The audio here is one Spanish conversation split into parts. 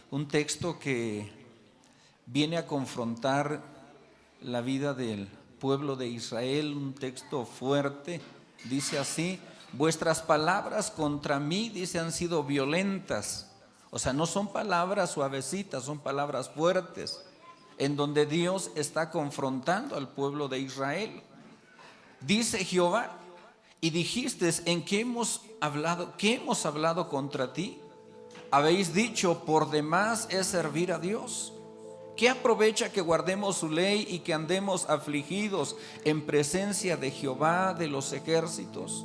Un texto que viene a confrontar la vida del pueblo de Israel, un texto fuerte. Dice así: vuestras palabras contra mí, dice, han sido violentas. O sea, no son palabras suavecitas, son palabras fuertes, en donde Dios está confrontando al pueblo de Israel. Dice Jehová: y dijiste, ¿en qué hemos hablado? ¿Qué hemos hablado contra ti? Habéis dicho, por demás es servir a Dios. ¿Qué aprovecha que guardemos su ley y que andemos afligidos en presencia de Jehová de los ejércitos?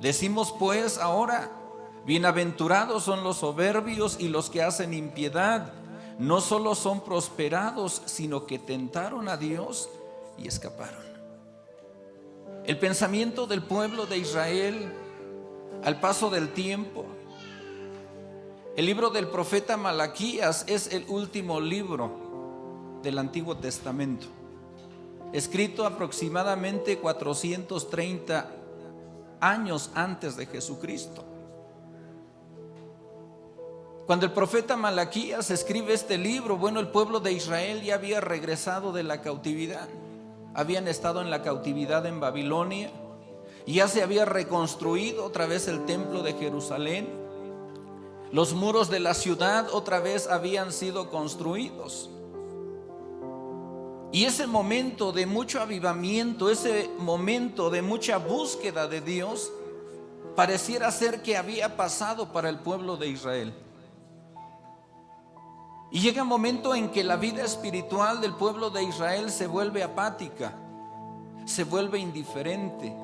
Decimos pues ahora: bienaventurados son los soberbios y los que hacen impiedad. No solo son prosperados, sino que tentaron a Dios y escaparon. El pensamiento del pueblo de Israel al paso del tiempo. El libro del profeta Malaquías es el último libro del Antiguo Testamento, escrito aproximadamente 430 años antes de Jesucristo. Cuando el profeta Malaquías escribe este libro, bueno, el pueblo de Israel ya había regresado de la cautividad. Habían estado en la cautividad en Babilonia y ya se había reconstruido otra vez el templo de Jerusalén. Los muros de la ciudad otra vez habían sido construidos. Y ese momento de mucho avivamiento, ese momento de mucha búsqueda de Dios, pareciera ser que había pasado para el pueblo de Israel. Y llega un momento en que la vida espiritual del pueblo de Israel se vuelve apática, se vuelve indiferente.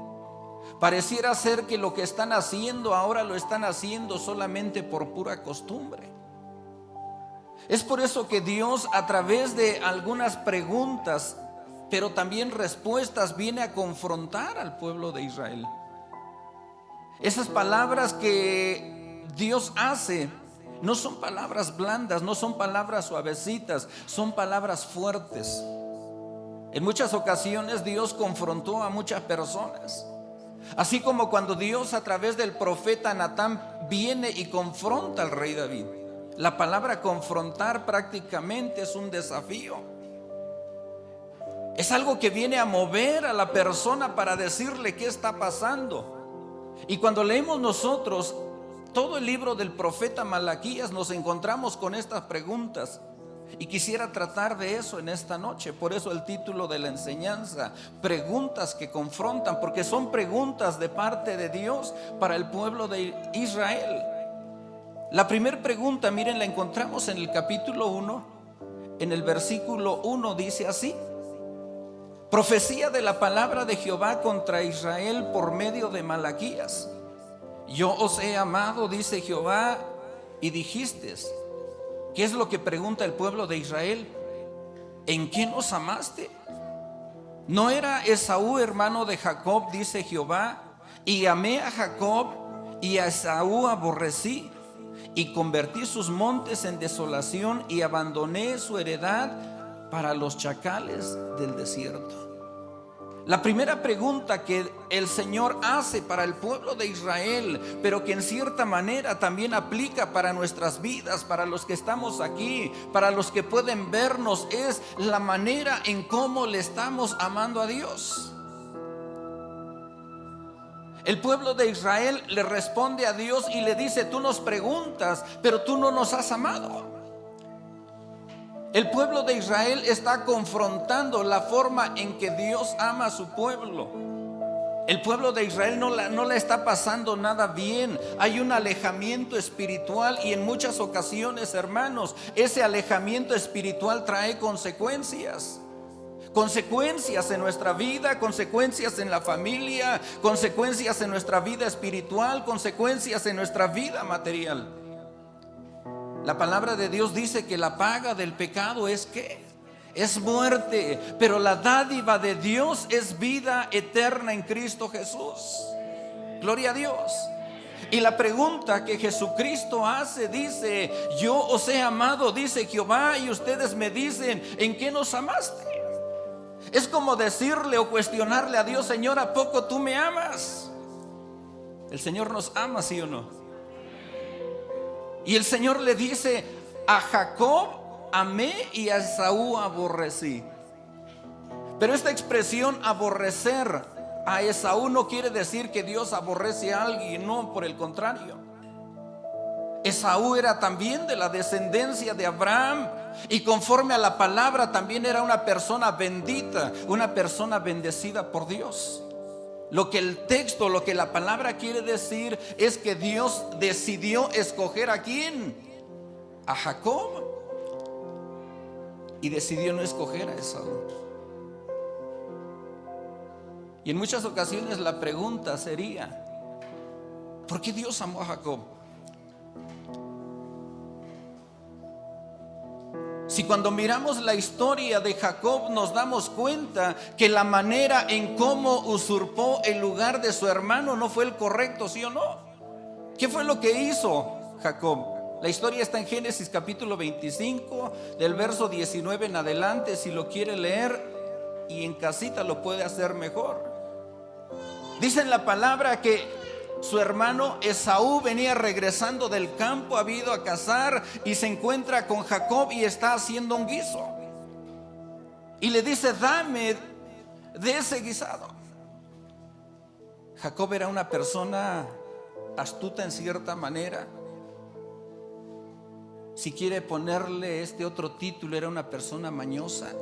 Pareciera ser que lo que están haciendo ahora lo están haciendo solamente por pura costumbre. Es por eso que Dios, a través de algunas preguntas, pero también respuestas, viene a confrontar al pueblo de Israel. Esas palabras que Dios hace no son palabras blandas, no son palabras suavecitas, son palabras fuertes. En muchas ocasiones Dios confrontó a muchas personas. Así como cuando Dios, a través del profeta Natán, viene y confronta al rey David. La palabra confrontar prácticamente es un desafío. Es algo que viene a mover a la persona para decirle qué está pasando. Y cuando leemos nosotros todo el libro del profeta Malaquías, nos encontramos con estas preguntas. Y quisiera tratar de eso en esta noche. Por eso el título de la enseñanza: preguntas que confrontan, porque son preguntas de parte de Dios para el pueblo de Israel. La primera pregunta, miren, la encontramos en el capítulo 1, en el versículo 1, dice así: profecía de la palabra de Jehová contra Israel por medio de Malaquías. Yo os he amado, dice Jehová, y dijisteis. ¿Qué es lo que pregunta el pueblo de Israel? ¿En qué nos amaste? ¿No era Esaú hermano de Jacob, dice Jehová? Y amé a Jacob y a Esaú aborrecí, y convertí sus montes en desolación y abandoné su heredad para los chacales del desierto. La primera pregunta que el Señor hace para el pueblo de Israel, pero que en cierta manera también aplica para nuestras vidas, para los que estamos aquí, para los que pueden vernos, es la manera en cómo le estamos amando a Dios. El pueblo de Israel le responde a Dios y le dice: tú nos preguntas, pero tú no nos has amado. El pueblo de Israel está confrontando la forma en que Dios ama a su pueblo. El pueblo de Israel no la está pasando nada bien. Hay un alejamiento espiritual y en muchas ocasiones, hermanos, ese alejamiento espiritual trae consecuencias. Consecuencias en nuestra vida, consecuencias en la familia, consecuencias en nuestra vida espiritual, consecuencias en nuestra vida material. La palabra de Dios dice que la paga del pecado es ¿qué? Es muerte, pero la dádiva de Dios es vida eterna en Cristo Jesús. Gloria a Dios. Y la pregunta que Jesucristo hace dice: yo os he amado, dice Jehová, y ustedes me dicen, ¿en qué nos amaste? Es como decirle o cuestionarle a Dios: Señor, ¿a poco tú me amas? El Señor nos ama, ¿sí o no? Y el Señor le dice: a Jacob amé y a Esaú aborrecí. Pero esta expresión aborrecer a Esaú no quiere decir que Dios aborrece a alguien, no, por el contrario. Esaú era también de la descendencia de Abraham y conforme a la palabra también era una persona bendita, una persona bendecida por Dios. Lo que el texto, lo que la palabra quiere decir es que Dios decidió escoger ¿a quién? A Jacob, y decidió no escoger a Esaú. Y en muchas ocasiones la pregunta sería: ¿por qué Dios amó a Jacob? Si cuando miramos la historia de Jacob nos damos cuenta que la manera en cómo usurpó el lugar de su hermano no fue el correcto, ¿sí o no? ¿Qué fue lo que hizo Jacob? La historia está en Génesis capítulo 25, del verso 19 en adelante. Si lo quiere leer y en casita lo puede hacer mejor. Dice en la palabra que su hermano Esaú venía regresando del campo, ha ido a cazar y se encuentra con Jacob y está haciendo un guiso. Y le dice: dame de ese guisado. Jacob era una persona astuta en cierta manera. Si quiere ponerle este otro título, era una persona mañosa.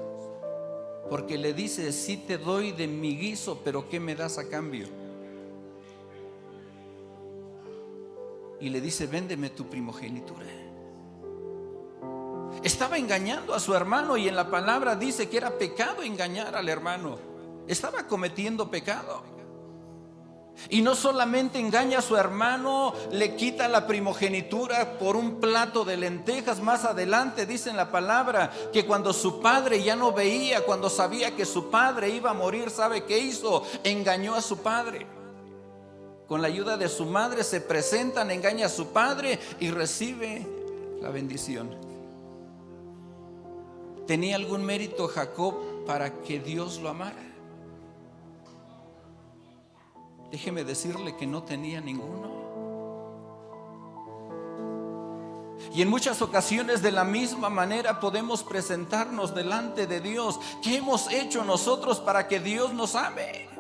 Porque le dice: sí te doy de mi guiso, pero ¿qué me das a cambio? Y le dice: véndeme tu primogenitura. Estaba engañando a su hermano, y en la palabra dice que era pecado engañar al hermano. Estaba cometiendo pecado. Y no solamente engaña a su hermano, le quita la primogenitura por un plato de lentejas. Más adelante dice en la palabra que cuando su padre ya no veía, cuando sabía que su padre iba a morir, ¿sabe qué hizo? Engañó a su padre. Con la ayuda de su madre se presentan, engaña a su padre y recibe la bendición. ¿Tenía algún mérito Jacob para que Dios lo amara? Déjeme decirle que no tenía ninguno. Y en muchas ocasiones de la misma manera podemos presentarnos delante de Dios. ¿Qué hemos hecho nosotros para que Dios nos ame?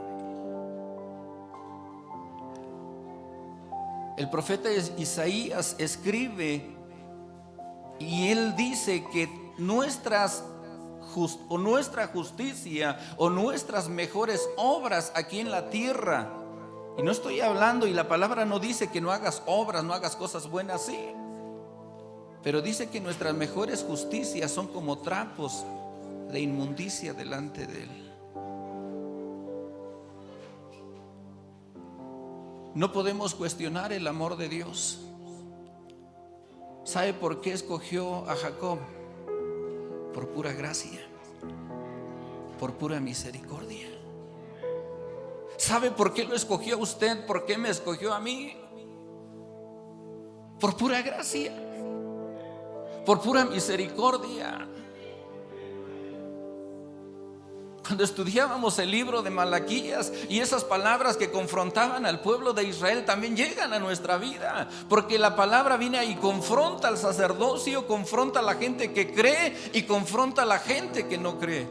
El profeta Isaías escribe y él dice que nuestra justicia o nuestras mejores obras aquí en la tierra, y no estoy hablando, y la palabra no dice que no hagas obras, no hagas cosas buenas, sí, pero dice que nuestras mejores justicias son como trapos de inmundicia delante de Él. No podemos cuestionar el amor de Dios. ¿Sabe por qué escogió a Jacob? Por pura gracia, por pura misericordia. ¿Sabe por qué lo escogió a usted? ¿Por qué me escogió a mí? Por pura gracia, por pura misericordia. Cuando estudiábamos el libro de Malaquías y esas palabras que confrontaban al pueblo de Israel también llegan a nuestra vida, porque la palabra viene y confronta al sacerdocio, confronta a la gente que cree y confronta a la gente que no cree.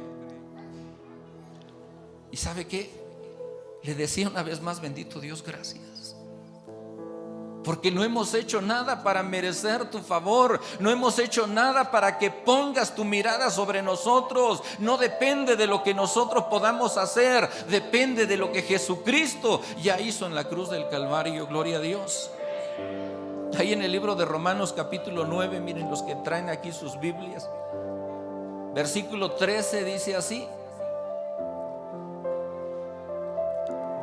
¿Y sabe qué? Le decía una vez más: bendito Dios, gracias, porque no hemos hecho nada para merecer tu favor. No hemos hecho nada para que pongas tu mirada sobre nosotros. No depende de lo que nosotros podamos hacer, depende de lo que Jesucristo ya hizo en la cruz del Calvario. Gloria a Dios. Ahí en el libro de Romanos capítulo 9, miren los que traen aquí sus Biblias, versículo 13 dice así: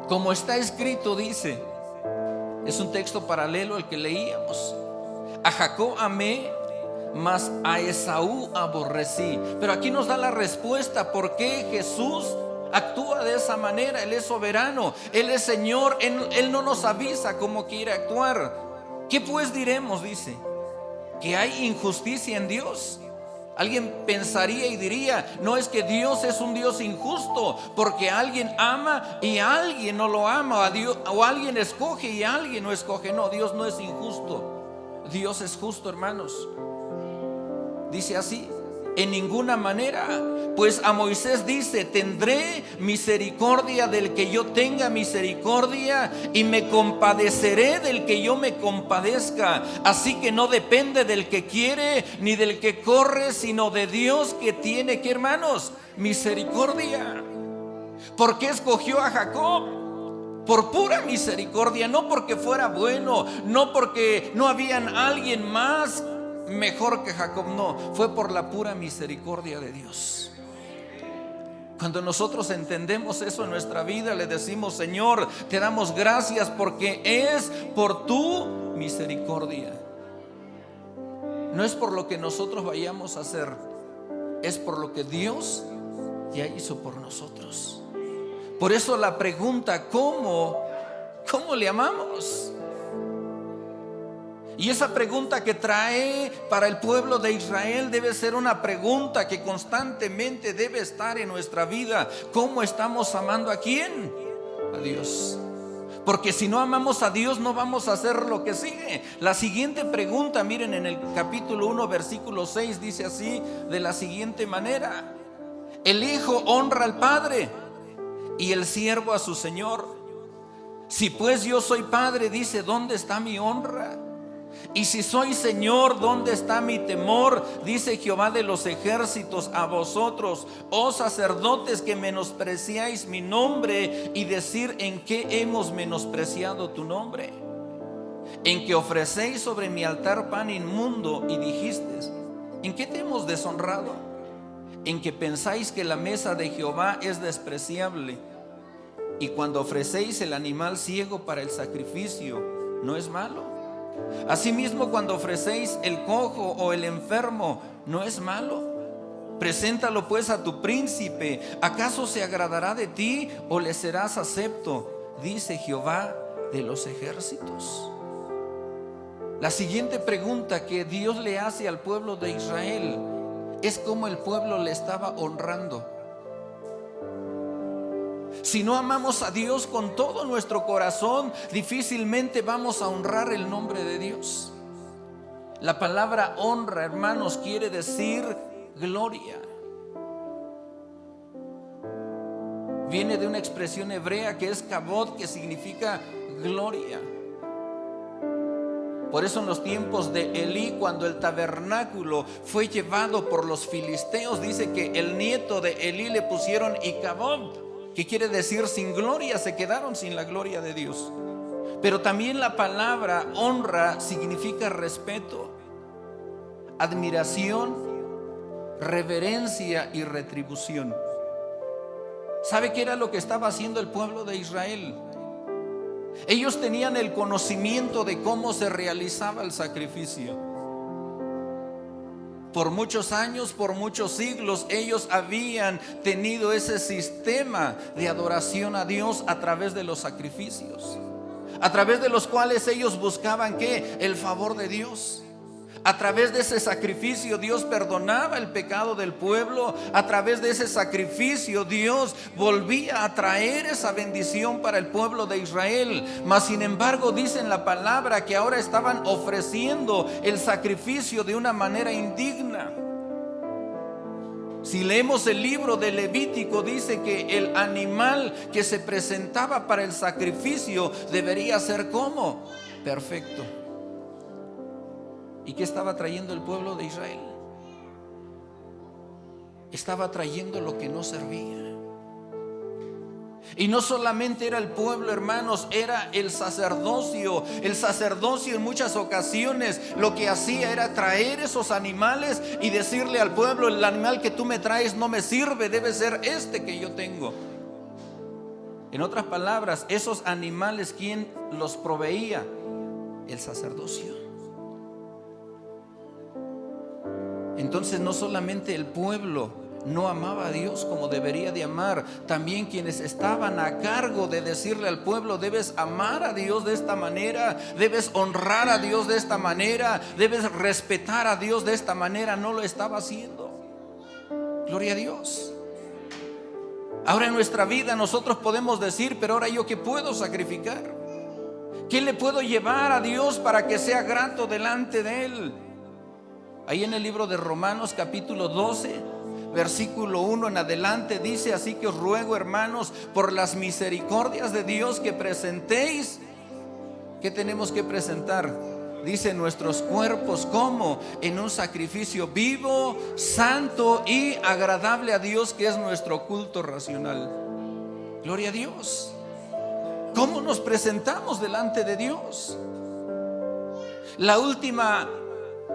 como está escrito, dice. Es un texto paralelo al que leíamos. A Jacob amé, mas a Esaú aborrecí. Pero aquí nos da la respuesta por qué Jesús actúa de esa manera. Él es soberano, Él es Señor. Él no nos avisa cómo quiere actuar. ¿Qué pues diremos? Dice que hay injusticia en Dios. Alguien pensaría y diría: no, es que Dios es un Dios injusto, porque alguien ama y alguien no lo ama, a Dios, o alguien escoge y alguien no escoge. No, Dios no es injusto, Dios es justo, hermanos. Dice así: en ninguna manera. Pues a Moisés dice: tendré misericordia del que yo tenga misericordia, y me compadeceré del que yo me compadezca. Así que no depende del que quiere ni del que corre, sino de Dios, que tiene, ¿qué, hermanos? Misericordia. ¿Por qué escogió a Jacob? Por pura misericordia, no porque fuera bueno, no porque no habían alguien más mejor que Jacob, no, fue por la pura misericordia de Dios. Cuando nosotros entendemos eso en nuestra vida, le decimos: Señor, te damos gracias porque es por tu misericordia. No es por lo que nosotros vayamos a hacer, es por lo que Dios ya hizo por nosotros. Por eso la pregunta: ¿cómo le amamos? Y esa pregunta que trae para el pueblo de Israel debe ser una pregunta que constantemente debe estar en nuestra vida. ¿Cómo estamos amando a quién? A Dios. Porque si no amamos a Dios, no vamos a hacer lo que sigue. La siguiente pregunta, miren, en el capítulo 1, versículo 6, dice así, de la siguiente manera: el hijo honra al padre y el siervo a su señor. Si pues yo soy padre, dice, ¿dónde está mi honra? Y si soy Señor, ¿dónde está mi temor? Dice Jehová de los ejércitos a vosotros, oh sacerdotes, que menospreciáis mi nombre. Y decir: ¿en qué hemos menospreciado tu nombre? En que ofrecéis sobre mi altar pan inmundo. Y dijisteis: ¿en qué te hemos deshonrado? En que pensáis que la mesa de Jehová es despreciable. Y cuando ofrecéis el animal ciego para el sacrificio, ¿no es malo? Asimismo, cuando ofrecéis el cojo o el enfermo, ¿no es malo? Preséntalo pues a tu príncipe. ¿Acaso se agradará de ti o le serás acepto? Dice Jehová de los ejércitos. La siguiente pregunta que Dios le hace al pueblo de Israel es cómo el pueblo le estaba honrando. Si no amamos a Dios con todo nuestro corazón, difícilmente vamos a honrar el nombre de Dios. La palabra honra, hermanos, quiere decir gloria. Viene de una expresión hebrea que es kabod, que significa gloria. Por eso en los tiempos de Elí, cuando el tabernáculo fue llevado por los filisteos, dice que el nieto de Elí le pusieron Icabod, que quiere decir sin gloria. Se quedaron sin la gloria de Dios. Pero también la palabra honra significa respeto, admiración, reverencia y retribución. ¿Sabe qué era lo que estaba haciendo el pueblo de Israel? Ellos tenían el conocimiento de cómo se realizaba el sacrificio. Por muchos años, por muchos siglos, ellos habían tenido ese sistema de adoración a Dios a través de los sacrificios, a través de los cuales ellos buscaban, ¿qué? El favor de Dios. A través de ese sacrificio Dios perdonaba el pecado del pueblo. A través de ese sacrificio Dios volvía a traer esa bendición para el pueblo de Israel. Mas sin embargo, dice en la palabra que ahora estaban ofreciendo el sacrificio de una manera indigna. Si leemos el libro de Levítico, dice que el animal que se presentaba para el sacrificio debería ser ¿cómo? Perfecto. ¿Y qué estaba trayendo el pueblo de Israel? Estaba trayendo lo que no servía. Y no solamente era el pueblo, hermanos, era el sacerdocio. El sacerdocio en muchas ocasiones lo que hacía era traer esos animales y decirle al pueblo: el animal que tú me traes no me sirve, debe ser este que yo tengo. En otras palabras, esos animales, ¿quién los proveía? El sacerdocio. Entonces no solamente el pueblo no amaba a Dios como debería de amar, también quienes estaban a cargo de decirle al pueblo: debes amar a Dios de esta manera, debes honrar a Dios de esta manera, debes respetar a Dios de esta manera, no lo estaba haciendo. Gloria a Dios. Ahora en nuestra vida nosotros podemos decir: pero ahora yo ¿qué puedo sacrificar? ¿Qué le puedo llevar a Dios para que sea grato delante de Él? Ahí en el libro de Romanos capítulo 12, versículo 1 en adelante dice: así que os ruego, hermanos, por las misericordias de Dios, que presentéis. ¿Qué tenemos que presentar? Dice: nuestros cuerpos como en un sacrificio vivo, santo y agradable a Dios, que es nuestro culto racional. Gloria a Dios. ¿Cómo nos presentamos delante de Dios? La última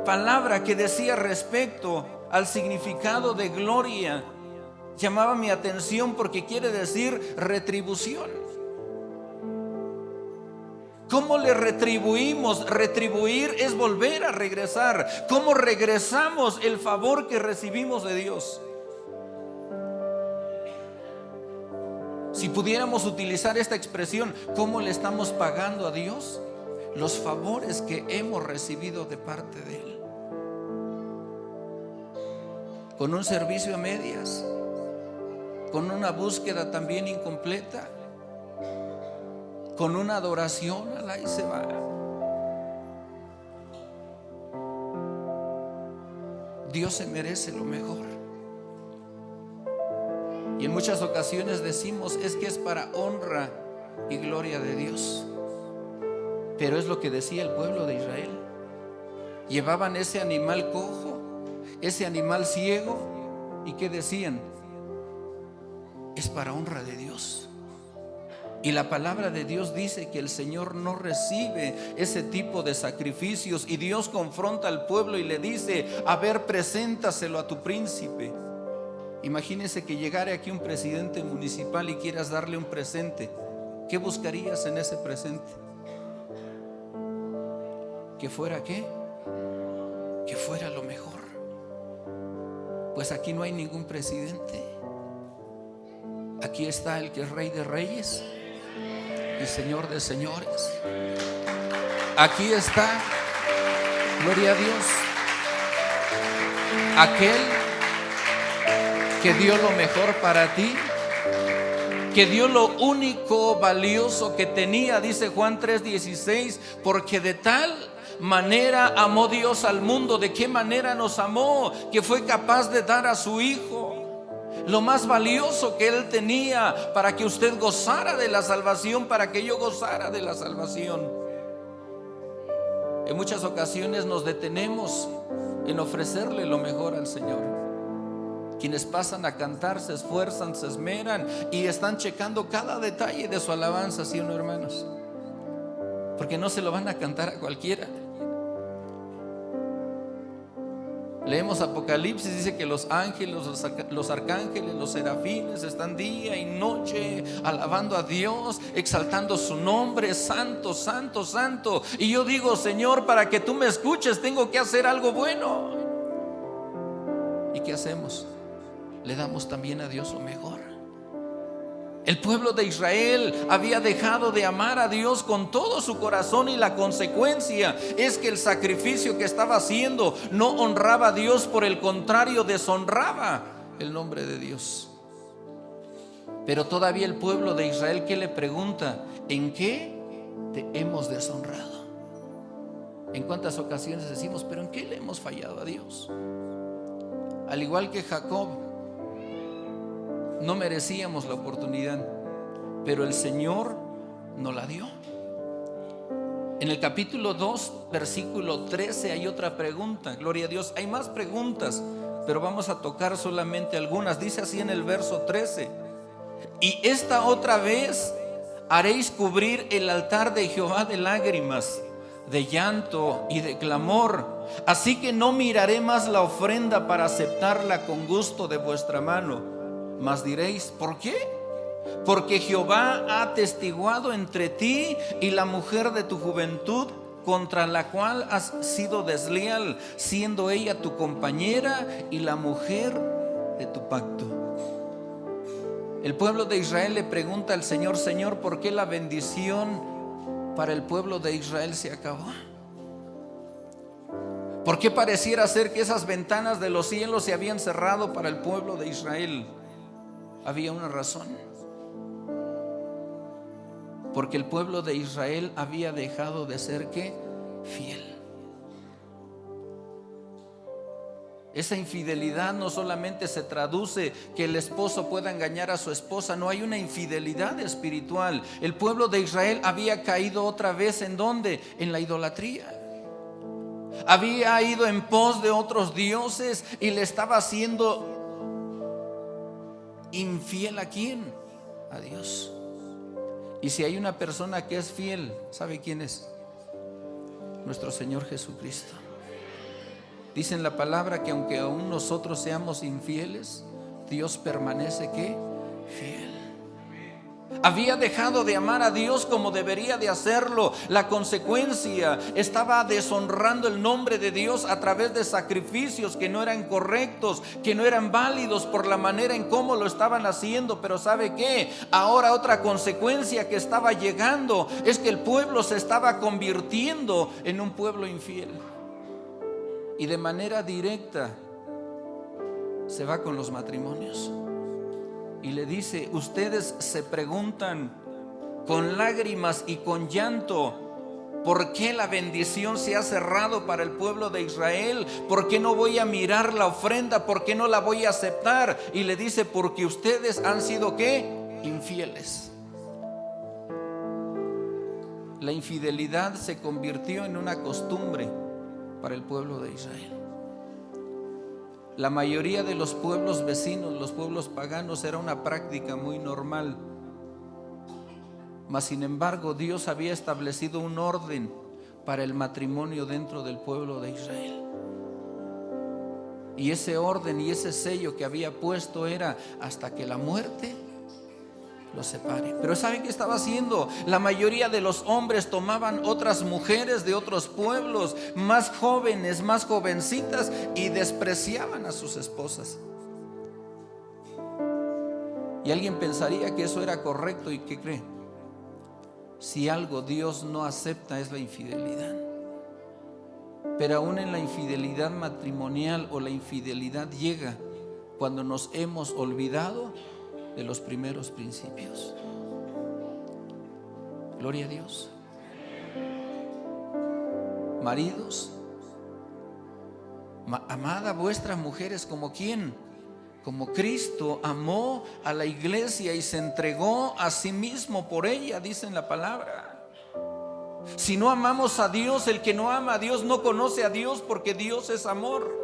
palabra que decía respecto al significado de gloria llamaba mi atención, porque quiere decir retribución. ¿Cómo le retribuimos? Retribuir es volver a regresar. ¿Cómo regresamos el favor que recibimos de Dios? Si pudiéramos utilizar esta expresión, ¿cómo le estamos pagando a Dios los favores que hemos recibido de parte de Él? ¿Con un servicio a medias? ¿Con una búsqueda también incompleta? ¿Con una adoración a la y se va? Dios se merece lo mejor. Y en muchas ocasiones decimos: es que es para honra y gloria de Dios. Pero es lo que decía el pueblo de Israel. Llevaban ese animal cojo, ese animal ciego, ¿y qué decían? Es para honra de Dios. Y la palabra de Dios dice que el Señor no recibe ese tipo de sacrificios. Y Dios confronta al pueblo y le dice: a ver, preséntaselo a tu príncipe. Imagínese que llegara aquí un presidente municipal y quieras darle un presente. ¿Qué buscarías en ese presente? ¿Que fuera qué? Que fuera lo mejor. Pues aquí no hay ningún presidente. Aquí está el que es Rey de Reyes y Señor de señores. Aquí está, gloria a Dios, aquel que dio lo mejor para ti, que dio lo único valioso que tenía. Dice Juan 3:16: porque de tal manera amó Dios al mundo. ¿De qué manera nos amó? Que fue capaz de dar a su Hijo, lo más valioso que Él tenía, para que usted gozara de la salvación, para que yo gozara de la salvación. En muchas ocasiones nos detenemos en ofrecerle lo mejor al Señor. Quienes pasan a cantar se esfuerzan, se esmeran y están checando cada detalle de su alabanza, ¿sí o no, hermanos? Porque no se lo van a cantar a cualquiera. Leemos Apocalipsis, dice que los ángeles, los arcángeles, los serafines están día y noche alabando a Dios, exaltando su nombre: santo, santo, santo. Y yo digo: Señor, para que tú me escuches tengo que hacer algo bueno. ¿Y qué hacemos? Le damos también a Dios lo mejor. El pueblo de Israel había dejado de amar a Dios con todo su corazón, y la consecuencia es que el sacrificio que estaba haciendo no honraba a Dios, por el contrario, deshonraba el nombre de Dios. Pero todavía el pueblo de Israel, ¿qué le pregunta? ¿En qué te hemos deshonrado? ¿En cuántas ocasiones decimos: pero en qué le hemos fallado a Dios? Al igual que Jacob, no merecíamos la oportunidad, pero el Señor nos la dio. En el capítulo 2, versículo 13 hay otra pregunta. Gloria a Dios. Hay más preguntas, pero vamos a tocar solamente algunas. Dice así en el verso 13: y esta otra vez haréis cubrir el altar de Jehová de lágrimas, de llanto y de clamor. Así que no miraré más la ofrenda para aceptarla con gusto de vuestra mano. Mas diréis: ¿por qué? Porque Jehová ha atestiguado entre ti y la mujer de tu juventud, contra la cual has sido desleal, siendo ella tu compañera y la mujer de tu pacto. El pueblo de Israel le pregunta al Señor: Señor, ¿por qué la bendición para el pueblo de Israel se acabó? ¿Por qué pareciera ser que esas ventanas de los cielos se habían cerrado para el pueblo de Israel? Había una razón: porque el pueblo de Israel había dejado de ser ¿qué? Fiel. Esa infidelidad no solamente se traduce que el esposo pueda engañar a su esposa, no, hay una infidelidad espiritual. El pueblo de Israel había caído otra vez, ¿en dónde? En la idolatría. Había ido en pos de otros dioses y le estaba haciendo infiel. ¿A quién? A Dios. Y si hay una persona que es fiel, ¿sabe quién es? Nuestro Señor Jesucristo. Dice en la palabra que aunque aún nosotros seamos infieles, Dios permanece ¿qué? Fiel. Había dejado de amar a Dios como debería de hacerlo. La consecuencia, estaba deshonrando el nombre de Dios a través de sacrificios que no eran correctos, que no eran válidos por la manera en cómo lo estaban haciendo. Pero ¿sabe qué? Ahora otra consecuencia que estaba llegando es que el pueblo se estaba convirtiendo en un pueblo infiel. Y de manera directa se va con los matrimonios y le dice: ustedes se preguntan con lágrimas y con llanto, ¿por qué la bendición se ha cerrado para el pueblo de Israel? ¿Por qué no voy a mirar la ofrenda? ¿Por qué no la voy a aceptar? Y le dice: porque ustedes han sido ¿qué? Infieles. La infidelidad se convirtió en una costumbre para el pueblo de Israel. La mayoría de los pueblos vecinos, los pueblos paganos, era una práctica muy normal. Mas sin embargo, Dios había establecido un orden para el matrimonio dentro del pueblo de Israel. Y ese orden y ese sello que había puesto era hasta que la muerte los separe. Pero ¿saben qué estaba haciendo? La mayoría de los hombres tomaban otras mujeres de otros pueblos, más jóvenes, más jovencitas, y despreciaban a sus esposas. Y alguien pensaría que eso era correcto. ¿Y qué cree? Si algo Dios no acepta es la infidelidad. Pero aún en la infidelidad matrimonial o la infidelidad llega cuando nos hemos olvidado de los primeros principios. Gloria a Dios. Maridos, amad a vuestras mujeres como ¿quién? Como Cristo amó a la iglesia y se entregó a sí mismo por ella, dice en la palabra. Si no amamos a Dios, el que no ama a Dios no conoce a Dios, porque Dios es amor.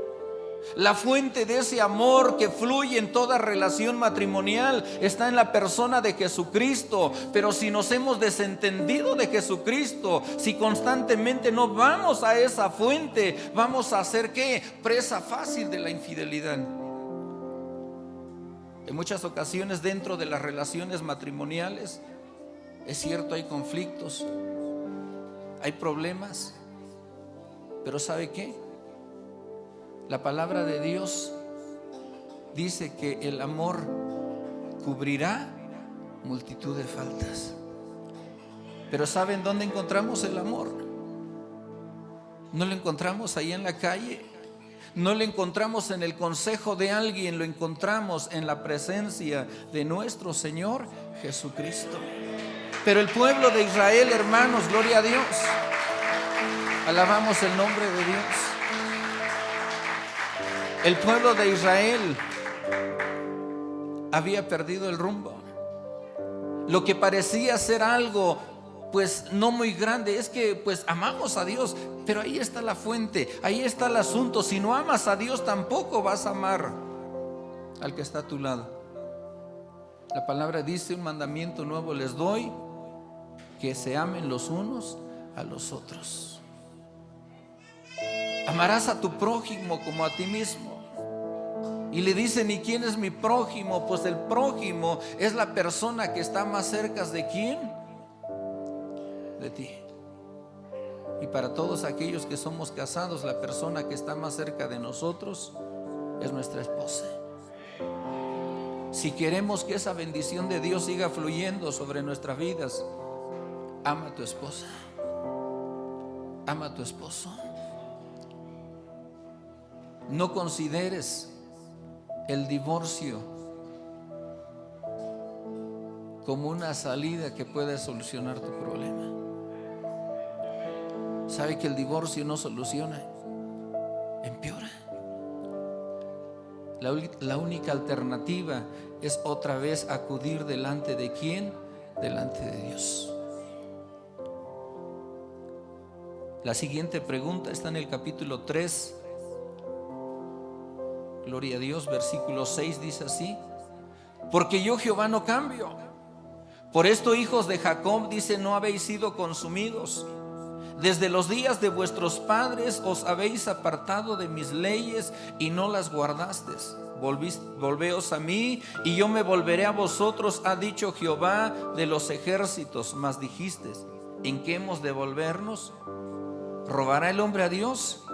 La fuente de ese amor que fluye en toda relación matrimonial está en la persona de Jesucristo. Pero si nos hemos desentendido de Jesucristo, si constantemente no vamos a esa fuente, vamos a ser ¿qué? Presa fácil de la infidelidad. En muchas ocasiones dentro de las relaciones matrimoniales, es cierto, hay conflictos, hay problemas, pero ¿sabe qué? La palabra de Dios dice que el amor cubrirá multitud de faltas. Pero ¿saben dónde encontramos el amor? No lo encontramos ahí en la calle, no lo encontramos en el consejo de alguien, lo encontramos en la presencia de nuestro Señor Jesucristo. Pero el pueblo de Israel, hermanos, gloria a Dios, alabamos el nombre de Dios. El pueblo de Israel había perdido el rumbo. Lo que parecía ser algo pues no muy grande, es que pues amamos a Dios, pero ahí está la fuente, ahí está el asunto. Si no amas a Dios, tampoco vas a amar al que está a tu lado. La palabra dice: un mandamiento nuevo les doy, que se amen los unos a los otros. Amarás a tu prójimo como a ti mismo. Y le dicen: ¿y quién es mi prójimo? Pues el prójimo es la persona que está más cerca de quién, de ti. Y para todos aquellos que somos casados, la persona que está más cerca de nosotros es nuestra esposa. Si queremos que esa bendición de Dios siga fluyendo sobre nuestras vidas, ama a tu esposa, ama a tu esposo. No consideres el divorcio como una salida que pueda solucionar tu problema. ¿Sabe que el divorcio no soluciona? Empeora. La única alternativa es otra vez acudir delante de ¿quién? Delante de Dios. La siguiente pregunta está en el capítulo 3. Gloria a Dios, versículo 6 dice así: porque yo Jehová no cambio. Por esto, hijos de Jacob, dice, no habéis sido consumidos. Desde los días de vuestros padres os habéis apartado de mis leyes y no las guardasteis. Volveos a mí y yo me volveré a vosotros, ha dicho Jehová de los ejércitos. Mas dijisteis: ¿en qué hemos de volvernos? ¿Robará el hombre a Dios?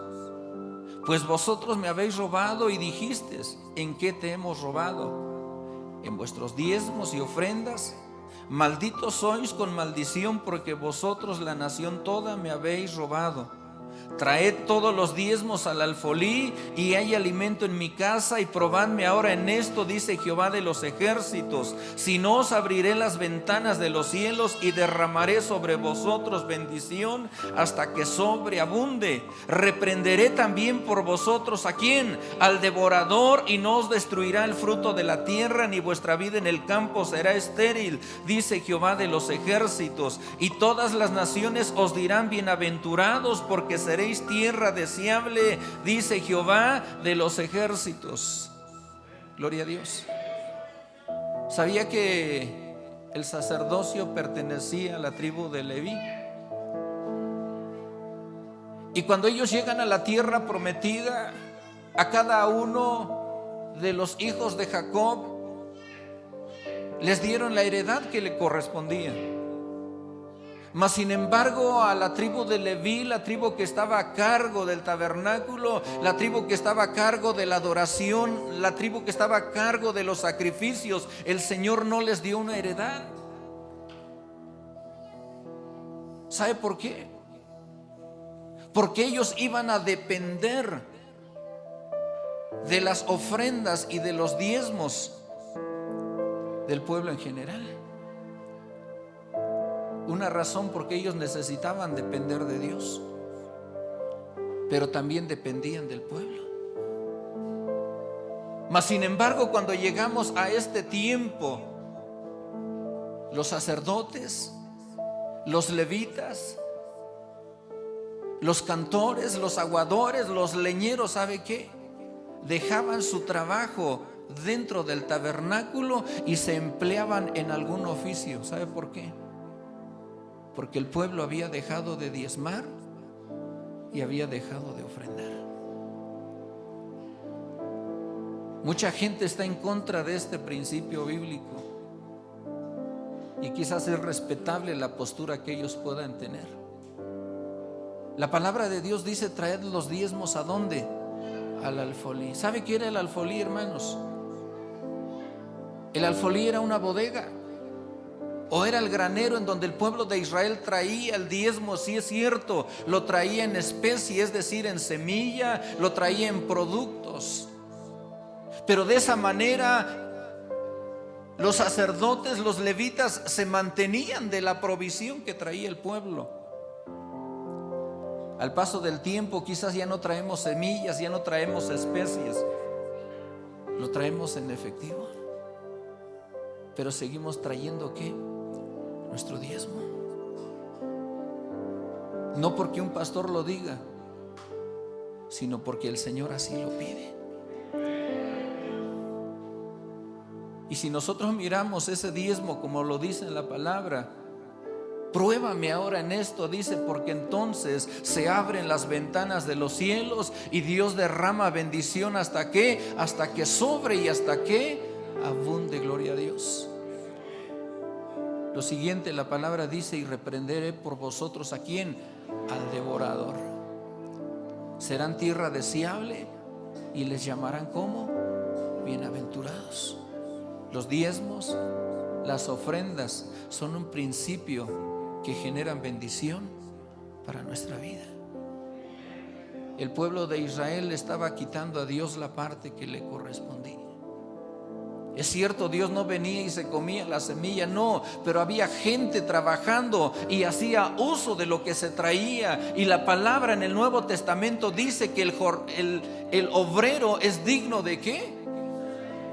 Pues vosotros me habéis robado y dijisteis: ¿en qué te hemos robado? En vuestros diezmos y ofrendas. Malditos sois con maldición, porque vosotros, la nación toda, me habéis robado. Traed todos los diezmos al alfolí y hay alimento en mi casa, y probadme ahora en esto, dice Jehová de los ejércitos, si no os abriré las ventanas de los cielos y derramaré sobre vosotros bendición hasta que sobreabunde. Reprenderé también por vosotros ¿a quién? Al devorador, y no os destruirá el fruto de la tierra, ni vuestra vida en el campo será estéril, dice Jehová de los ejércitos. Y todas las naciones os dirán: bienaventurados, porque seréis tierra deseable, dice Jehová de los ejércitos. Gloria a Dios. ¿Sabía que el sacerdocio pertenecía a la tribu de Leví? Y cuando ellos llegan a la tierra prometida, a cada uno de los hijos de Jacob les dieron la heredad que le correspondía. Mas sin embargo, a la tribu de Leví, la tribu que estaba a cargo del tabernáculo, la tribu que estaba a cargo de la adoración, la tribu que estaba a cargo de los sacrificios, el Señor no les dio una heredad. ¿Sabe por qué? Porque ellos iban a depender de las ofrendas y de los diezmos del pueblo en general. Una razón porque ellos necesitaban depender de Dios, pero también dependían del pueblo. Mas sin embargo, cuando llegamos a este tiempo, los sacerdotes, los levitas, los cantores, los aguadores, los leñeros, ¿sabe qué? Dejaban su trabajo dentro del tabernáculo y se empleaban en algún oficio. ¿Sabe por qué? Porque el pueblo había dejado de diezmar y había dejado de ofrendar. Mucha gente está en contra de este principio bíblico, y quizás es respetable la postura que ellos puedan tener. La palabra de Dios dice: traed los diezmos ¿a dónde? Al alfolí. ¿Sabe qué era el alfolí, hermanos? El alfolí era una bodega, o era el granero en donde el pueblo de Israel traía el diezmo. Sí, es cierto, lo traía en especie, es decir, en semilla, lo traía en productos. Pero de esa manera los sacerdotes, los levitas, se mantenían de la provisión que traía el pueblo. Al paso del tiempo, quizás ya no traemos semillas, ya no traemos especies, lo traemos en efectivo, pero seguimos trayendo ¿qué? Nuestro diezmo. No porque un pastor lo diga, sino porque el Señor así lo pide. Y si nosotros miramos ese diezmo como lo dice en la palabra: pruébame ahora en esto, dice, porque entonces se abren las ventanas de los cielos y Dios derrama bendición hasta que sobre y hasta que abunde. Gloria a Dios. Lo siguiente, la palabra dice: y reprenderé por vosotros ¿a quién? Al devorador. Serán tierra deseable y les llamarán ¿cómo? Bienaventurados. Los diezmos, las ofrendas son un principio que generan bendición para nuestra vida. El pueblo de Israel estaba quitando a Dios la parte que le correspondía. Es cierto, Dios no venía y se comía la semilla, no, pero había gente trabajando y hacía uso de lo que se traía. Y la palabra en el Nuevo Testamento dice que el obrero es digno ¿de qué?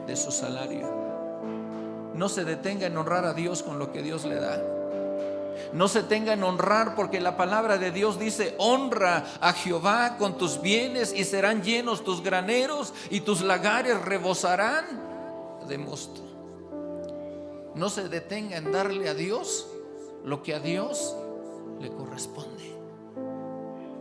de su salario. No se detenga en honrar a Dios con lo que Dios le da. No se detenga en honrar, porque la palabra de Dios dice: honra a Jehová con tus bienes y serán llenos tus graneros y tus lagares rebosarán de mosto. No se detenga en darle a Dios lo que a Dios le corresponde.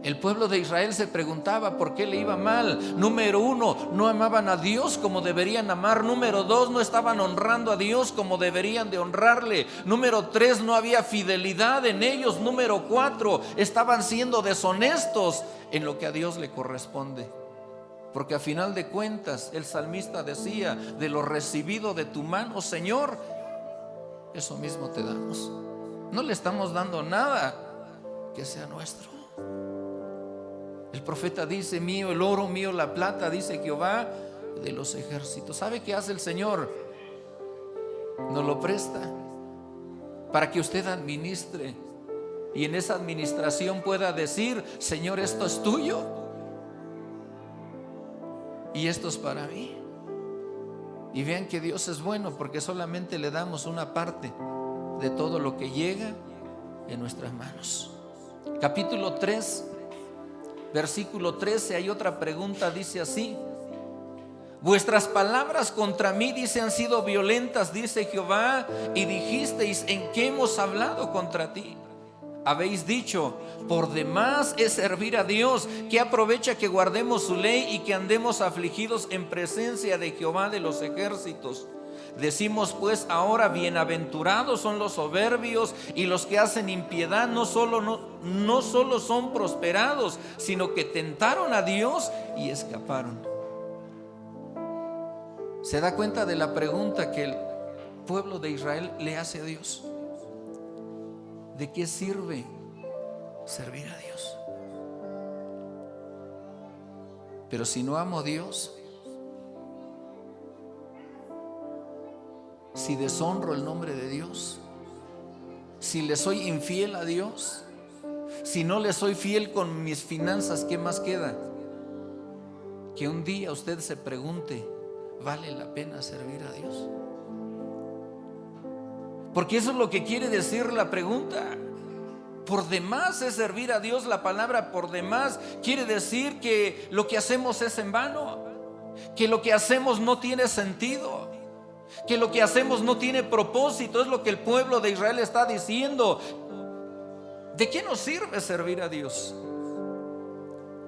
El pueblo de Israel se preguntaba por qué le iba mal. Número 1, no amaban a Dios como deberían amar. Número 2, no estaban honrando a Dios como deberían de honrarle. Número 3, no había fidelidad en ellos. Número 4, estaban siendo deshonestos en lo que a Dios le corresponde. Porque a final de cuentas el salmista decía: de lo recibido de tu mano, Señor, eso mismo te damos. No le estamos dando nada que sea nuestro. El profeta dice: mío el oro, mío la plata, dice Jehová de los ejércitos. ¿Sabe qué hace el Señor? Nos lo presta para que usted administre, y en esa administración pueda decir: Señor, esto es tuyo y esto es para mí. Y vean que Dios es bueno, porque solamente le damos una parte de todo lo que llega en nuestras manos. Capítulo 3, versículo 13, hay otra pregunta, dice así: vuestras palabras contra mí, dice, han sido violentas, dice Jehová, y dijisteis: ¿en qué hemos hablado contra ti? Habéis dicho: por demás es servir a Dios, ¿qué aprovecha que guardemos su ley y que andemos afligidos en presencia de Jehová de los ejércitos? Decimos pues ahora: bienaventurados son los soberbios y los que hacen impiedad, no solo son prosperados, sino que tentaron a Dios y escaparon. ¿Se da cuenta de la pregunta que el pueblo de Israel le hace a Dios? ¿De qué sirve servir a Dios? Pero si no amo a Dios, si deshonro el nombre de Dios, si le soy infiel a Dios, si no le soy fiel con mis finanzas, ¿qué más queda? Que un día usted se pregunte: ¿vale la pena servir a Dios? Porque eso es lo que quiere decir la pregunta. Por demás es servir a Dios. La palabra por demás quiere decir que lo que hacemos es en vano, que lo que hacemos no tiene sentido, que lo que hacemos no tiene propósito. Es lo que el pueblo de Israel está diciendo. ¿De qué nos sirve servir a Dios?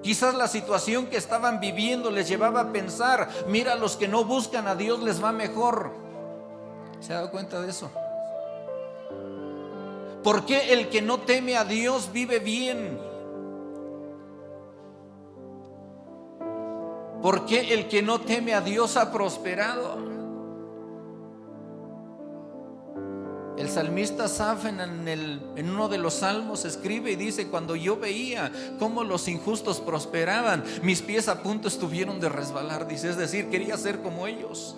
Quizás la situación que estaban viviendo les llevaba a pensar: mira, a los que no buscan a Dios les va mejor. ¿Se ha dado cuenta de eso? ¿Por qué el que no teme a Dios vive bien? ¿Por qué el que no teme a Dios ha prosperado? El salmista Asaf en uno de los salmos escribe y dice: cuando yo veía cómo los injustos prosperaban, mis pies a punto estuvieron de resbalar. Dice, es decir, quería ser como ellos.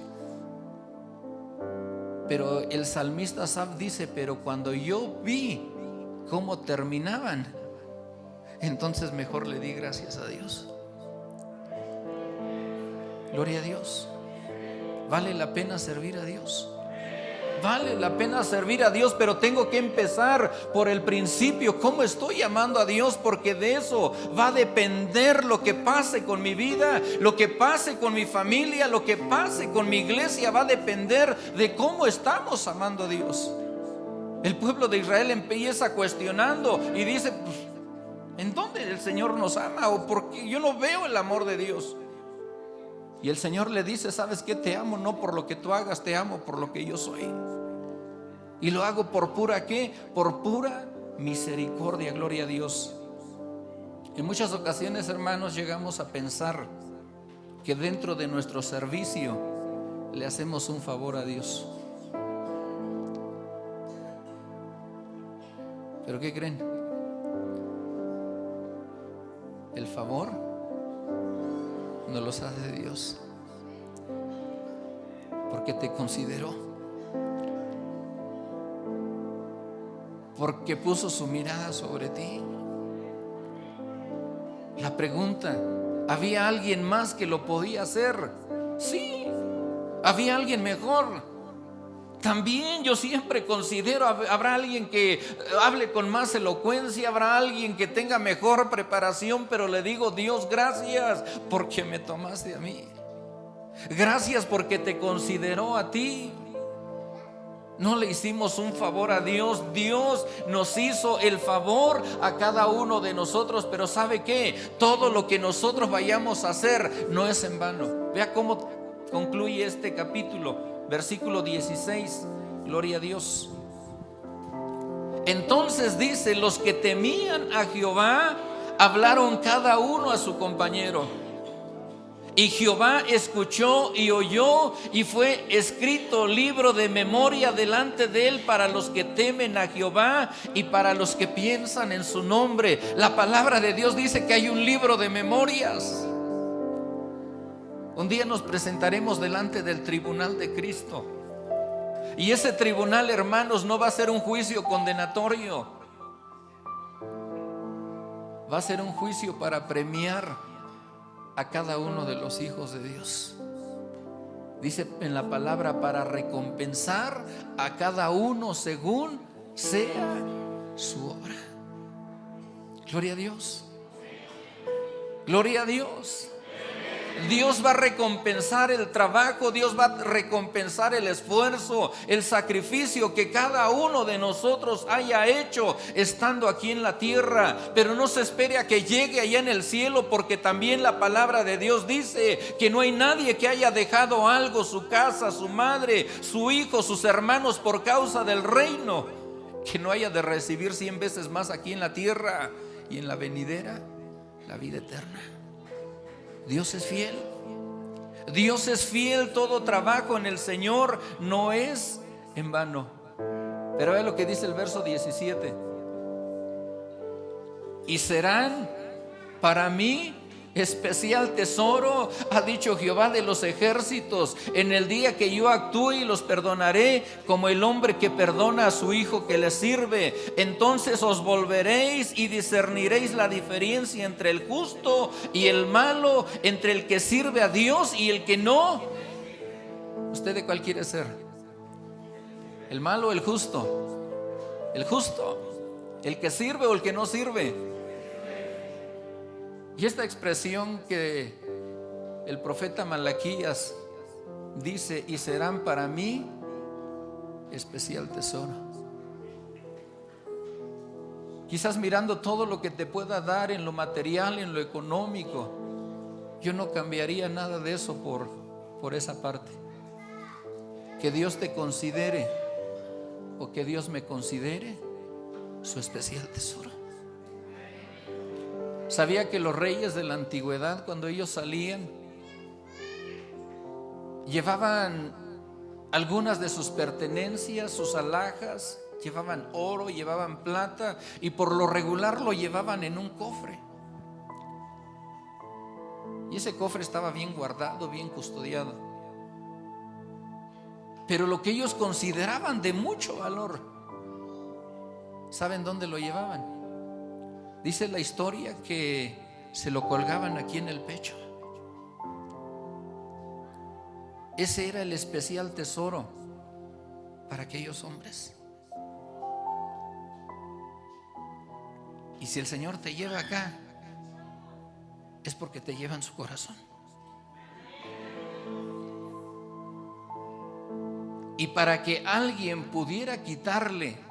Pero el salmista Asaf dice: pero cuando yo vi cómo terminaban, entonces mejor le di gracias a Dios. Gloria a Dios. ¿Vale la pena servir a Dios? Vale la pena servir a Dios, pero tengo que empezar por el principio. ¿Cómo estoy amando a Dios? Porque de eso va a depender lo que pase con mi vida, lo que pase con mi familia, lo que pase con mi iglesia. Va a depender de cómo estamos amando a Dios. El pueblo de Israel empieza cuestionando y dice: pues, ¿en dónde el Señor nos ama? ¿O por qué yo no veo el amor de Dios? Y el Señor le dice: ¿sabes qué? Te amo no por lo que tú hagas, te amo por lo que yo soy. Y lo hago por pura ¿qué? Por pura misericordia. Gloria a Dios. En muchas ocasiones, hermanos, llegamos a pensar que dentro de nuestro servicio le hacemos un favor a Dios. ¿Pero qué creen? El favor no los hace Dios, porque te consideró, porque puso su mirada sobre ti. La pregunta: ¿había alguien más que lo podía hacer? Sí, Había alguien mejor. También yo siempre considero, habrá alguien que hable con más elocuencia, habrá alguien que tenga mejor preparación, pero le digo: Dios, gracias porque me tomaste a mí. Gracias porque te consideró a ti. No le hicimos un favor a Dios, Dios nos hizo el favor a cada uno de nosotros. Pero ¿sabe qué? Todo lo que nosotros vayamos a hacer no es en vano. Vea cómo concluye este capítulo, versículo 16. Gloria a Dios. Entonces dice: los que temían a Jehová hablaron cada uno a su compañero. Y Jehová escuchó y oyó, y fue escrito libro de memoria delante de él para los que temen a Jehová y para los que piensan en su nombre. La palabra de Dios dice que hay un libro de memorias. Un día nos presentaremos delante del tribunal de Cristo. Y ese tribunal, hermanos, no va a ser un juicio condenatorio. Va a ser un juicio para premiar a cada uno de los hijos de Dios. Dice en la palabra: para recompensar a cada uno según sea su obra. Gloria a Dios. Gloria a Dios. Dios va a recompensar el trabajo, Dios va a recompensar el esfuerzo, el sacrificio que cada uno de nosotros haya hecho estando aquí en la tierra. Pero no se espere a que llegue allá en el cielo, porque también la palabra de Dios dice que no hay nadie que haya dejado algo, su casa, su madre, su hijo, sus hermanos, por causa del reino, que no haya de recibir 100 veces más aquí en la tierra y en la venidera la vida eterna. Dios es fiel. Dios es fiel. Todo trabajo en el Señor no es en vano. Pero vea lo que dice el verso 17: y serán para mí especial tesoro, ha dicho Jehová de los ejércitos, en el día que yo actúe, y los perdonaré como el hombre que perdona a su hijo que le sirve. Entonces os volveréis y discerniréis la diferencia entre el justo y el malo, entre el que sirve a Dios y el que no. ¿Usted de cuál quiere ser? ¿El malo o el justo? El justo. ¿El que sirve o el que no sirve? Y esta expresión que el profeta Malaquías dice: y serán para mí especial tesoro. Quizás mirando todo lo que te pueda dar en lo material, en lo económico, yo no cambiaría nada de eso por esa parte. Que Dios te considere, o que Dios me considere su especial tesoro. ¿Sabía que los reyes de la antigüedad, cuando ellos salían, llevaban algunas de sus pertenencias, sus alhajas? Llevaban oro, llevaban plata, y por lo regular lo llevaban en un cofre. Y ese cofre estaba bien guardado, bien custodiado. Pero lo que ellos consideraban de mucho valor, ¿saben dónde lo llevaban? Dice la historia que se lo colgaban aquí en el pecho. Ese era el especial tesoro para aquellos hombres. Y si el Señor te lleva acá, es porque te lleva en su corazón. Y para que alguien pudiera quitarle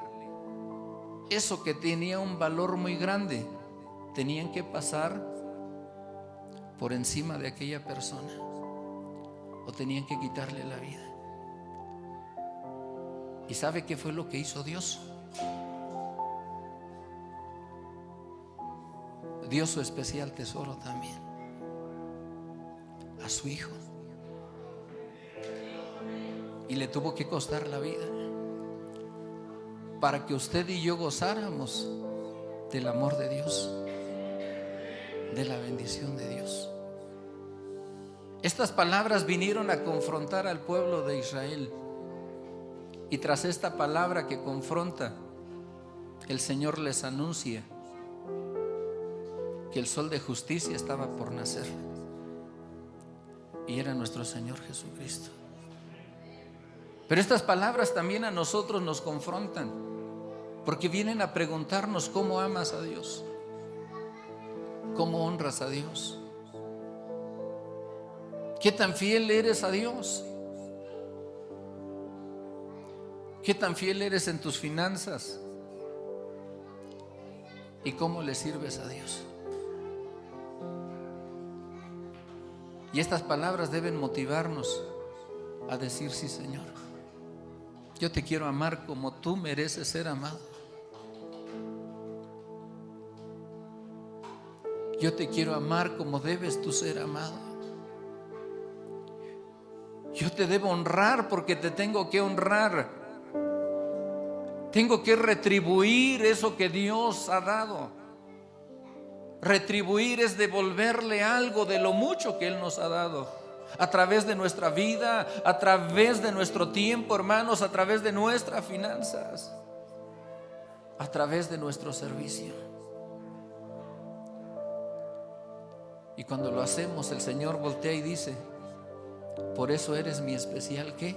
eso que tenía un valor muy grande, tenían que pasar por encima de aquella persona, o tenían que quitarle la vida. ¿Y sabe qué fue lo que hizo Dios? Dio su especial tesoro también a su hijo, y le tuvo que costar la vida para que usted y yo gozáramos del amor de Dios, de la bendición de Dios. Estas palabras vinieron a confrontar al pueblo de Israel, y tras esta palabra que confronta, el Señor les anuncia que el sol de justicia estaba por nacer, y era nuestro Señor Jesucristo. Pero estas palabras también a nosotros nos confrontan, porque vienen a preguntarnos cómo amas a Dios, cómo honras a Dios, qué tan fiel eres a Dios, qué tan fiel eres en tus finanzas y cómo le sirves a Dios. Y estas palabras deben motivarnos a decir: sí, Señor, yo te quiero amar como tú mereces ser amado. Yo te quiero amar como debes tú ser amado. Yo te debo honrar porque te tengo que honrar. Tengo que retribuir eso que Dios ha dado. Retribuir es devolverle algo de lo mucho que Él nos ha dado, a través de nuestra vida, a través de nuestro tiempo, hermanos, a través de nuestras finanzas, a través de nuestro servicio. Y cuando lo hacemos, el Señor voltea y dice: por eso eres mi especial, ¿qué?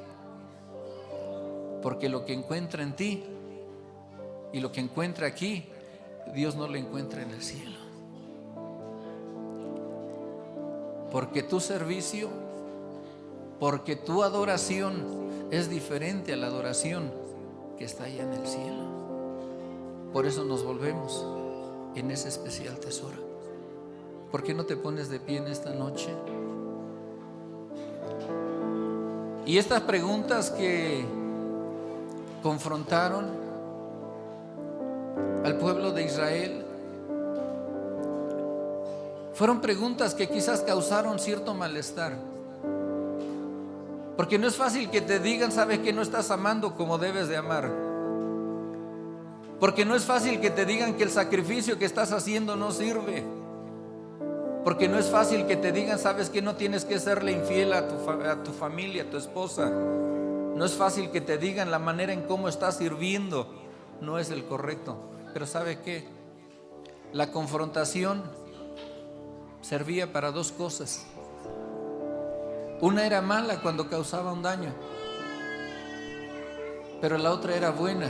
Porque lo que encuentra en ti y lo que encuentra aquí, Dios no lo encuentra en el cielo. Porque tu servicio, porque tu adoración es diferente a la adoración que está allá en el cielo. Por eso nos volvemos en ese especial tesoro. ¿Por qué no te pones de pie en esta noche? Y estas preguntas que confrontaron al pueblo de Israel fueron preguntas que quizás causaron cierto malestar, porque no es fácil que te digan: sabes que no estás amando como debes de amar. Porque no es fácil que te digan que el sacrificio que estás haciendo no sirve. Porque no es fácil que te digan: sabes que no tienes que serle infiel a tu familia, a tu esposa. No es fácil que te digan: la manera en cómo estás sirviendo no es el correcto. Pero ¿sabe qué? La confrontación servía para dos cosas. Una era mala cuando causaba un daño, pero la otra era buena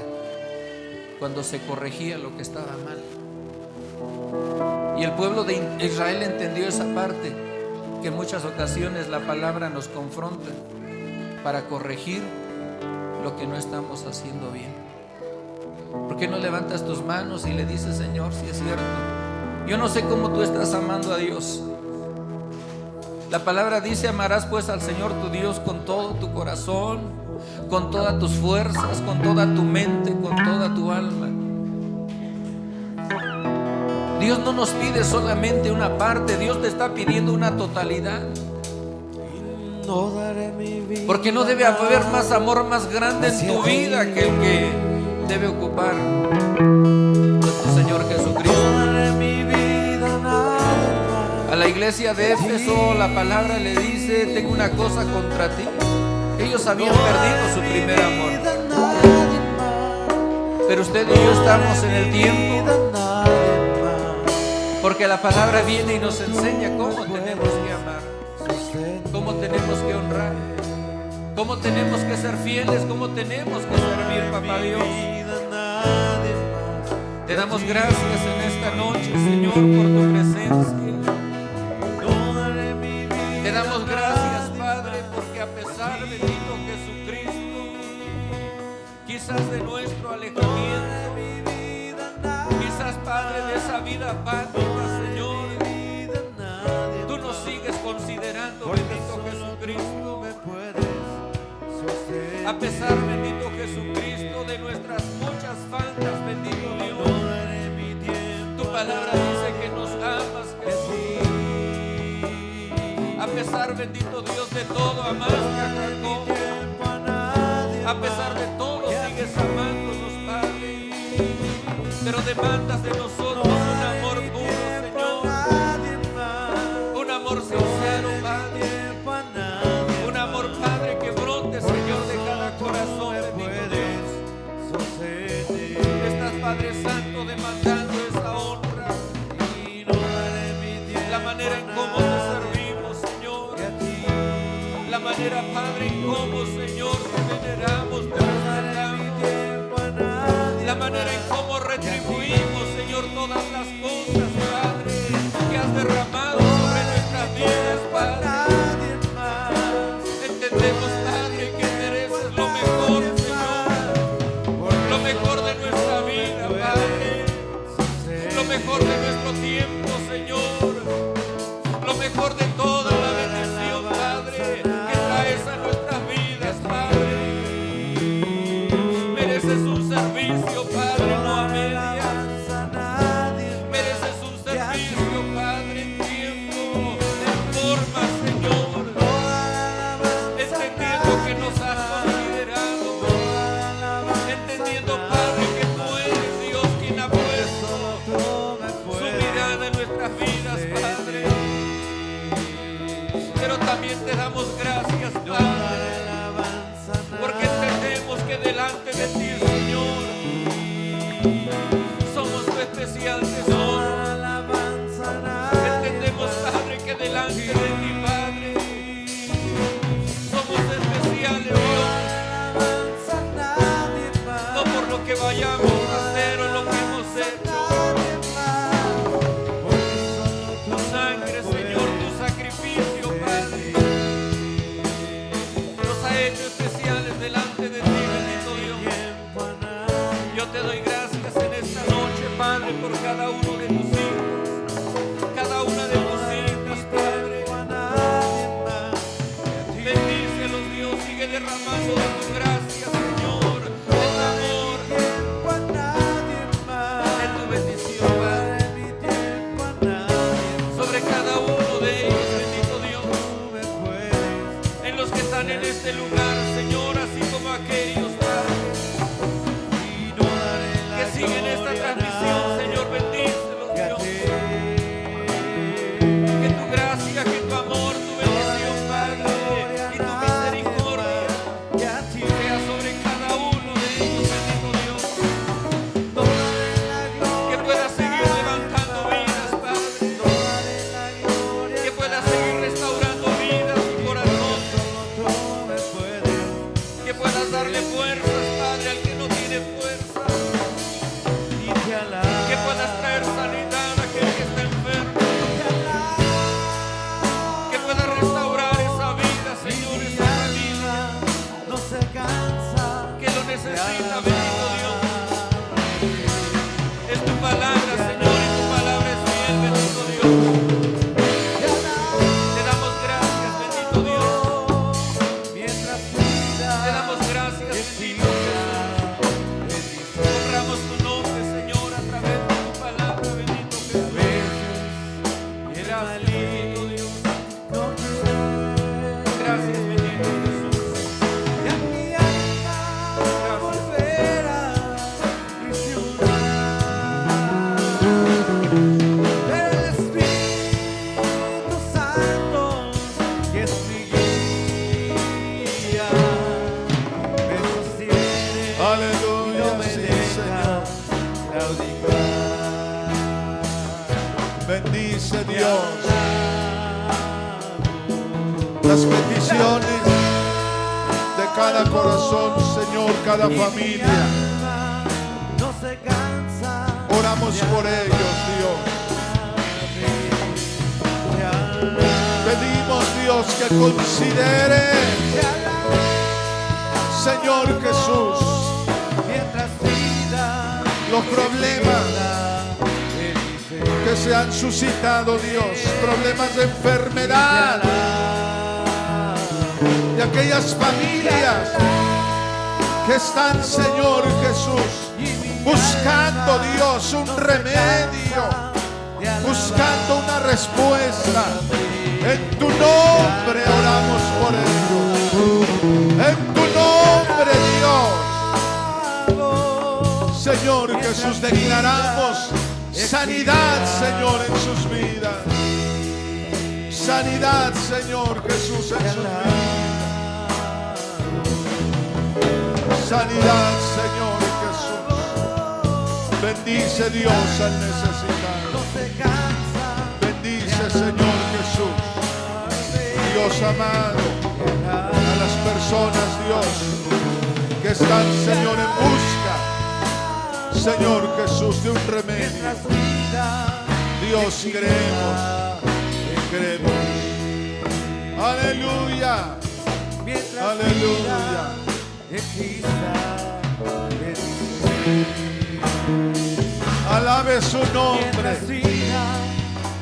cuando se corregía lo que estaba mal. Y el pueblo de Israel entendió esa parte, que en muchas ocasiones la palabra nos confronta para corregir lo que no estamos haciendo bien. ¿Por qué no levantas tus manos y le dices: Señor, si es cierto, yo no sé cómo tú estás amando a Dios? La palabra dice: amarás pues al Señor tu Dios con todo tu corazón, con todas tus fuerzas, con toda tu mente, con toda tu alma. Dios no nos pide solamente una parte, Dios te está pidiendo una totalidad. Porque no debe haber más amor más grande en tu vida que el que debe ocupar nuestro Señor Jesucristo. A la iglesia de Éfeso la palabra le dice: tengo una cosa contra ti. Ellos habían perdido su primer amor, pero usted y yo estamos en el tiempo, porque la palabra viene y nos enseña cómo tenemos que amar, cómo tenemos que honrar, cómo tenemos que ser fieles, cómo tenemos que servir, papá Dios. Te damos gracias en esta noche, Señor, por tu presencia. Te damos gracias, Padre, porque a pesar, bendito Jesucristo, quizás de nuestro alejamiento, quizás, Padre, de esa vida apática, Señor, tú nos sigues considerando, bendito Jesucristo. A pesar, bendito Jesucristo, de nuestras muchas faltas, bendito Dios, tu palabra dice que nos amas, Jesús. A pesar, bendito Dios, de todo, amaste a Jacob. A pesar de todo, sigues amándonos, Padre. Pero demandas de nosotros un amor puro, Señor. Un amor sincero, Padre. Un amor, Padre, que brote, Señor, de cada corazón, bendito Dios. Estás, Padre Santo, demandando esa honra, la manera en cómo te servimos, Señor, la manera, Padre, en cómo, Señor, te veneramos, te respetamos, la manera en cómo retribuimos, Señor, todas las cosas, Padre, que has derramado sobre nuestras vidas, Padre. Entendemos, Padre, que mereces lo mejor, Señor, lo mejor de nuestra vida, Padre, lo mejor de nuestro tiempo, Señor, lo mejor de toda la bendición, Padre, que traes a nuestras vidas, Padre. Mereces un servicio, Padre, no a medias. Mereces un servicio, Padre, en tiempo, en forma, Señor, entendiendo que nos has considerado, entendiendo, Padre, que tú eres Dios quien ha puesto su mirada en nuestras vidas, Padre. Pero también te damos gracias, Padre, porque entendemos que delante de ti, Señor, somos tu especial tesoro. Entendemos, Padre, que delante de ti, Padre, somos especiales, Dios, no por lo que vayamos a hacer o lo que hemos hecho. Tu sangre, Señor, tu sacrificio, Padre, nos ha hecho especiales delante de ti, bendito Dios. Yo te doy gracias en esta noche, Padre, por cada uno de tus hijos, cada una de tus hijas, Padre. Bendícelos, Dios, sigue derramando de tu gracia, Señor, de tu amor, de tu bendición, Padre, sobre cada uno de ellos, bendito Dios, en los que están en este lugar, Señor, así como aquellos, Padre, que siguen esta transmisión, Señor, bendícelos, Dios. Que tu gracia, que tu amor, tu bendición, Padre, y tu misericordia sea sobre cada uno de ellos, bendito Dios. Que pueda seguir levantando vidas, Padre. Que pueda seguir restaurando vidas y corazones. Que puedas darle fuerzas, Padre, al que no tiene fuerza. Que puedas traer sanidad a aquel que está enfermo. Que puedas restaurar esa vida, Señor, esa familia que lo necesita, bendito Dios. Es tu palabra, Señor, y tu palabra es fiel, bendito Dios. Te damos gracias, bendito Dios. Te damos gracias, bendito Jesús. Honramos tu nombre, Señor, a través de tu palabra, bendito Jesús. Gracias, bendito Dios. Gracias, bendito Jesús. Aleluya, sí, Señor. Bendice Dios las peticiones de cada corazón, Señor, cada familia. Oramos por ellos, Dios. Pedimos, Dios, que considere, Señor Jesús, los problemas que se han suscitado, Dios, problemas de enfermedad de aquellas familias que están, Señor Jesús, buscando, Dios, un remedio, buscando una respuesta. En tu nombre oramos por ellos. En tu nombre, Dios. Señor Jesús, declaramos sanidad, Señor, en sus vidas. Sanidad, Señor Jesús, en sus vidas. Sanidad, Señor Jesús. Bendice, Dios, al necesitado. Bendice, Señor Jesús. Dios amado. a las personas, Dios, que están, Señor, en busca, Señor Jesús, de un remedio. Dios, creemos. Aleluya. Aleluya. Alabe su nombre.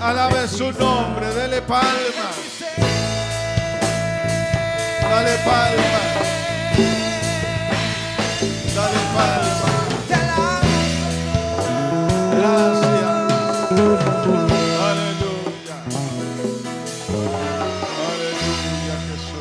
Alabe su nombre. Dele palma. Dale palma. Dale palma.